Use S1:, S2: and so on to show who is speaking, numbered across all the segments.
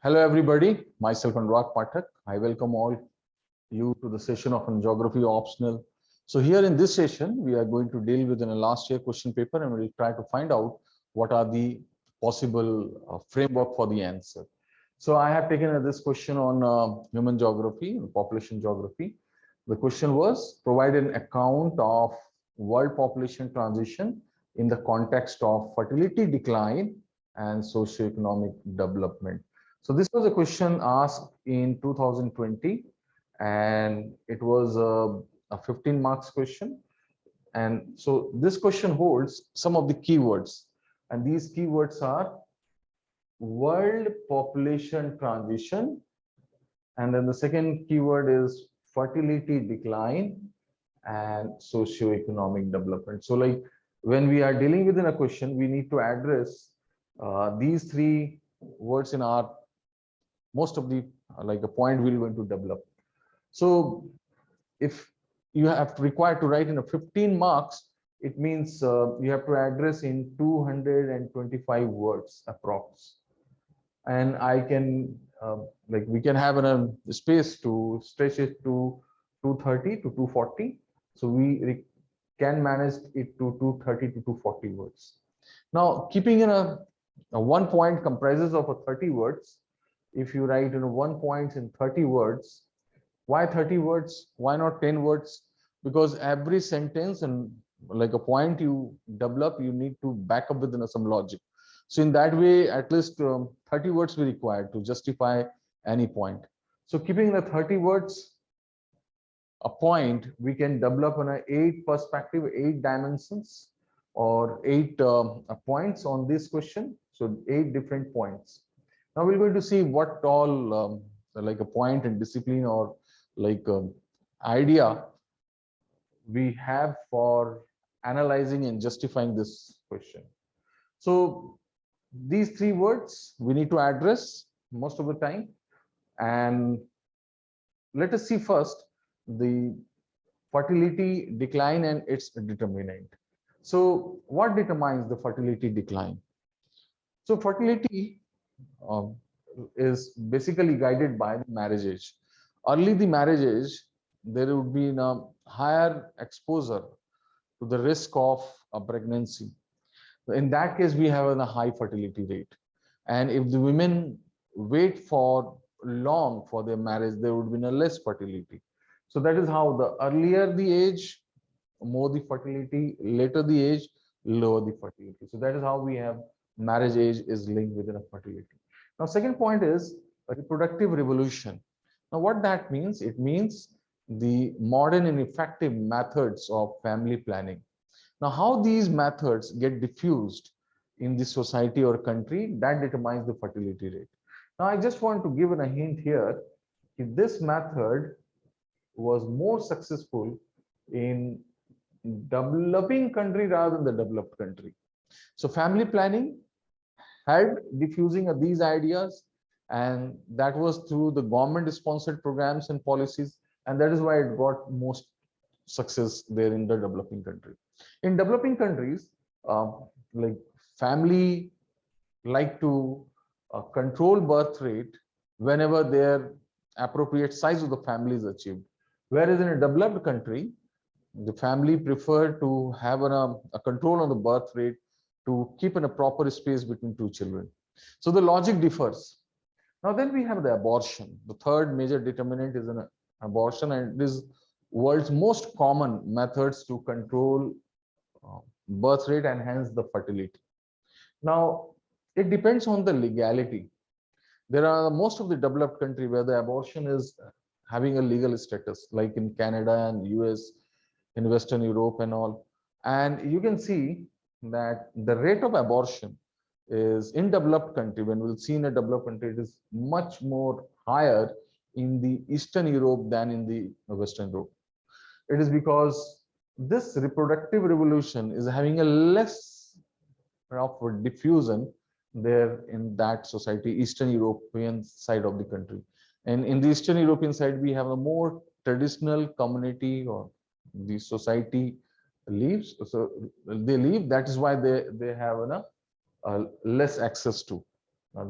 S1: Hello everybody, myself Anurag Pathak. I welcome all you to the session of geography optional. So here in this session, we are going to deal with a last year question paper and we'll try to find out what are the possible framework for the answer. So I have taken this question on human geography, population geography. The question was provide an account of world population transition in the context of fertility decline and socioeconomic development. So this was a question asked in 2020 and it was a 15 marks question. And so this question holds some of the keywords, and these keywords are world population transition, and then the second keyword is fertility decline and socioeconomic development. So like when we are dealing within a question, we need to address these three words in our most of the like a point we're going to develop. So if you have required to write in a 15 marks, it means you have to address in 225 words approx. And I can like we can have a space to stretch it to 230 to 240. So we can manage it to 230 to 240 words. Now, keeping in a 1 point comprises of a 30 words. If you write in 1 point in 30 words, why 30 words? Why not 10 words? Because every sentence and like a point you develop, you need to back up within some logic. So in that way, at least 30 words will be required to justify any point. So keeping the 30 words a point, we can develop on a 8 perspective, 8 dimensions or 8 points on this question. So 8 different points. Now we're going to see what all like a point and discipline or like idea we have for analyzing and justifying this question. So these 3 words we need to address most of the time, and let us see first the fertility decline and its determinant. So what determines the fertility decline? So fertility is basically guided by the marriage age. Early the marriage age, there would be a higher exposure to the risk of a pregnancy. In that case, we have a high fertility rate. And if the women wait for long for their marriage, there would be a less fertility. So that is how the earlier the age, more the fertility, later the age, lower the fertility. So that is how we have marriage age is linked with a fertility. Now, second point is a reproductive revolution. Now, what that means? It means the modern and effective methods of family planning. Now, how these methods get diffused in the society or country, that determines the fertility rate. Now, I just want to give a hint here. If this method was more successful in developing country rather than the developed country. So family planning helped diffusing of these ideas, and that was through the government sponsored programs and policies, and that is why it got most success there in the developing country. In developing countries, like family like to control birth rate whenever their appropriate size of the family is achieved, whereas in a developed country, the family prefer to have a control on the birth rate to keep in a proper space between 2 children. So the logic differs. Now then we have the abortion. The third major determinant is an abortion, and it is world's most common methods to control birth rate and hence the fertility. Now it depends on the legality. There are most of the developed country where the abortion is having a legal status, like in Canada and US, in Western Europe and all. And you can see that the rate of abortion is in developed country, when we'll see in a developed country, it is much more higher in the Eastern Europe than in the Western Europe. It is because this reproductive revolution is having a less of a diffusion there in that society, Eastern European side of the country. And in the Eastern European side, we have a more traditional community or the society lives. So they live. That is why they have less access to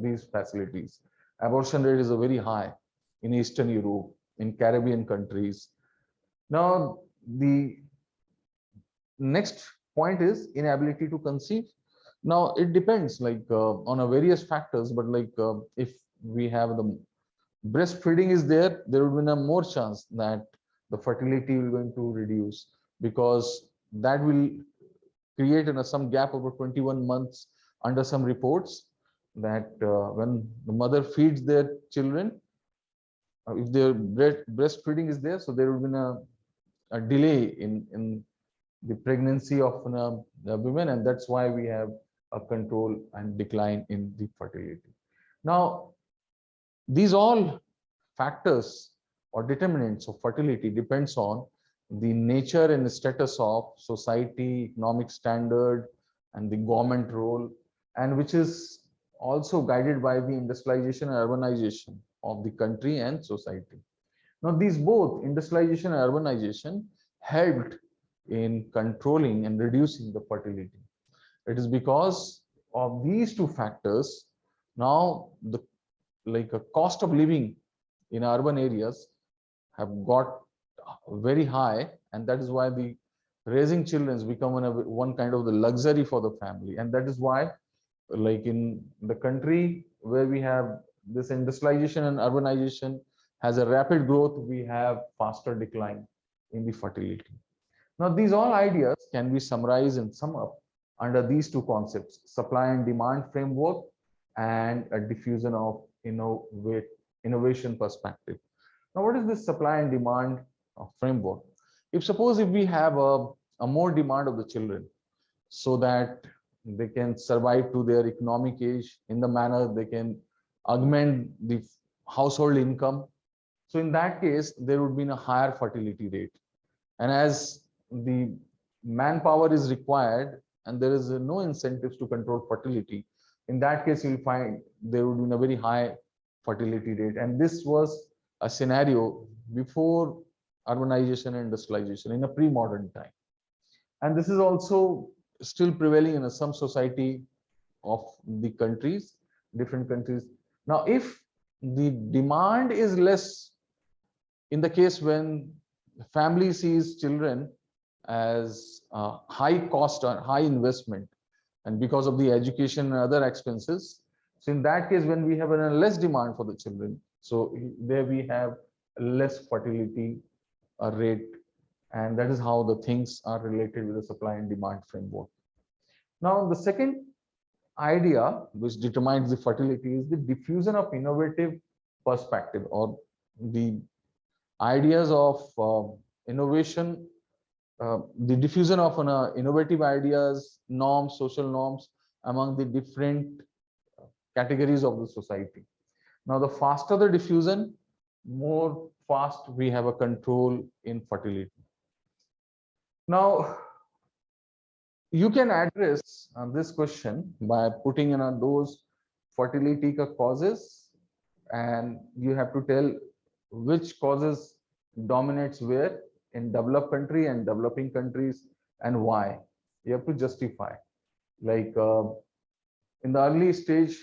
S1: these facilities. Abortion rate is a very high in Eastern Europe, in Caribbean countries. Now, the next point is inability to conceive. Now, it depends like on a various factors, but like if we have the breastfeeding is there, there will be a more chance that the fertility will going to reduce, because that will create some gap over 21 months under some reports, that when the mother feeds their children, if their breastfeeding is there, so there will be a delay in the pregnancy of the women, and that's why we have a control and decline in the fertility. Now, these all factors or determinants of fertility depends on the nature and status of society, economic standard, and the government role, and which is also guided by the industrialization and urbanization of the country and society. Now, these both industrialization and urbanization helped in controlling and reducing the fertility. It is because of these two factors. Now, the like a cost of living in urban areas have got very high, and that is why the raising children has become one kind of the luxury for the family. And that is why, like in the country where we have this industrialization and urbanization has a rapid growth, we have faster decline in the fertility. Now, these all ideas can be summarized and sum up under these two concepts: supply and demand framework and a diffusion of innovation perspective. Now, what is this supply and demand framework? If we have a more demand of the children, so that they can survive to their economic age in the manner they can augment the household income, so in that case there would be a higher fertility rate. And as the manpower is required and there is no incentives to control fertility, in that case you will find there would be a very high fertility rate. And this was a scenario before urbanization and industrialization, in a pre-modern time. And this is also still prevailing in some society of the countries, different countries. Now, if the demand is less, in the case when family sees children as high cost or high investment, and because of the education and other expenses, so in that case when we have a less demand for the children, so there we have less fertility rate. And that is how the things are related with the supply and demand framework. Now, the second idea which determines the fertility is the diffusion of innovative perspective, or the ideas of innovation, the diffusion of innovative ideas, norms, social norms among the different categories of the society. Now, the faster the diffusion, more fast we have a control in fertility. Now, you can address this question by putting in those fertility causes, and you have to tell which causes dominates where in developed country and developing countries, and why. You have to justify. Like in the early stage,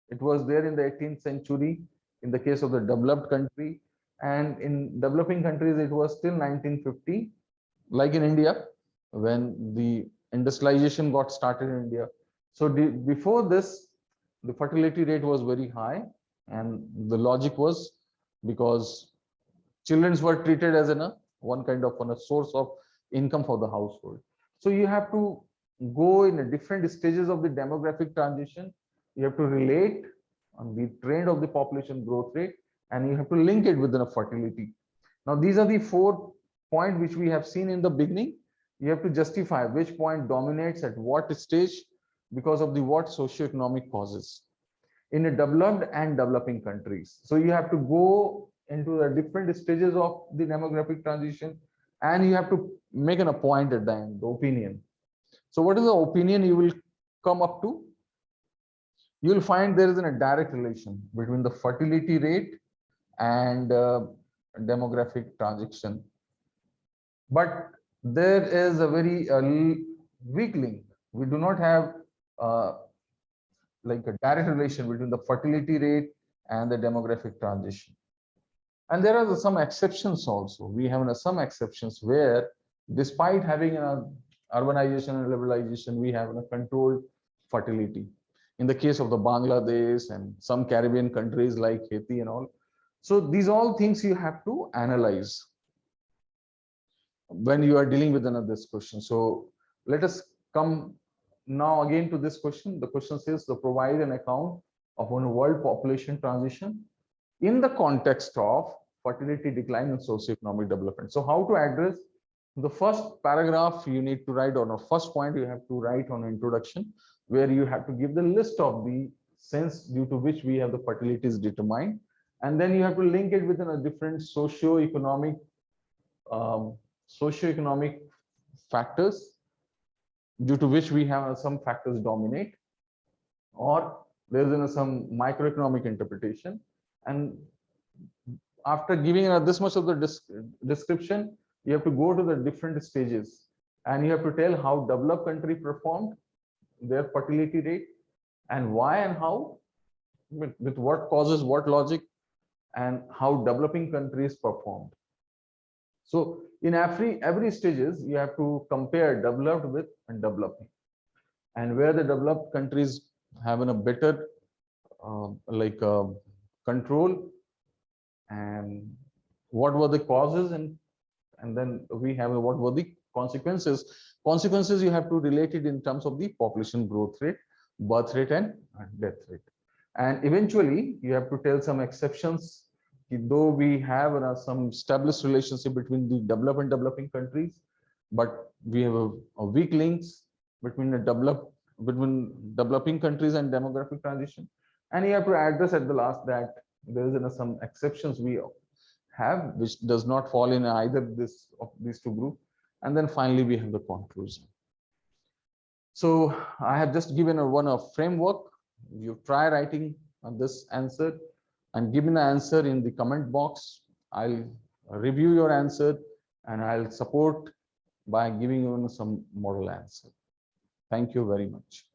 S1: it was there in the 18th century in the case of the developed country, and in developing countries it was still 1950, like in India when the industrialization got started in India. So before this, the fertility rate was very high, and the logic was because children were treated as one kind of a source of income for the household. So you have to go in a different stages of the demographic transition. You have to relate on the trend of the population growth rate, and you have to link it with the fertility. Now, these are the 4 points which we have seen in the beginning. You have to justify which point dominates at what stage because of the what socioeconomic causes in a developed and developing countries. So you have to go into the different stages of the demographic transition, and you have to make a point at the end, the opinion. So what is the opinion you will come up to? You will find there is a direct relation between the fertility rate and demographic transition. But there is a very weak link. We do not have like a direct relation between the fertility rate and the demographic transition. And there are some exceptions also. We have some exceptions where, despite having urbanization and liberalization, we have a controlled fertility. In the case of the Bangladesh and some Caribbean countries like Haiti and all. So these all things you have to analyze when you are dealing with this question. So let us come now again to this question. The question says to provide an account of one world population transition in the context of fertility decline and socioeconomic development. So how to address the first paragraph you need to write on, or first point you have to write on introduction, where you have to give the list of the sense due to which we have the fertility is determined, and then you have to link it within a different socioeconomic factors due to which we have some factors dominate, or there is some microeconomic interpretation. And after giving this much of the description, you have to go to the different stages and you have to tell how developed country performed, their fertility rate, and why and how, with what causes, what logic, and how developing countries performed. So in every stages, you have to compare developed with and developing, and where the developed countries have a better control, and what were the causes, and then we have what were the consequences. Consequences you have to relate it in terms of the population growth rate, birth rate, and death rate. And eventually you have to tell some exceptions. Though we have some established relationship between the developed and developing countries, but we have a weak links between developing countries and demographic transition. And you have to address at the last that there is some exceptions we have which does not fall in either of these two groups. And then finally we have the conclusion. So I have just given a framework. You try writing this answer and give me the answer in the comment box. I'll review your answer and I'll support by giving you some model answer. Thank you very much.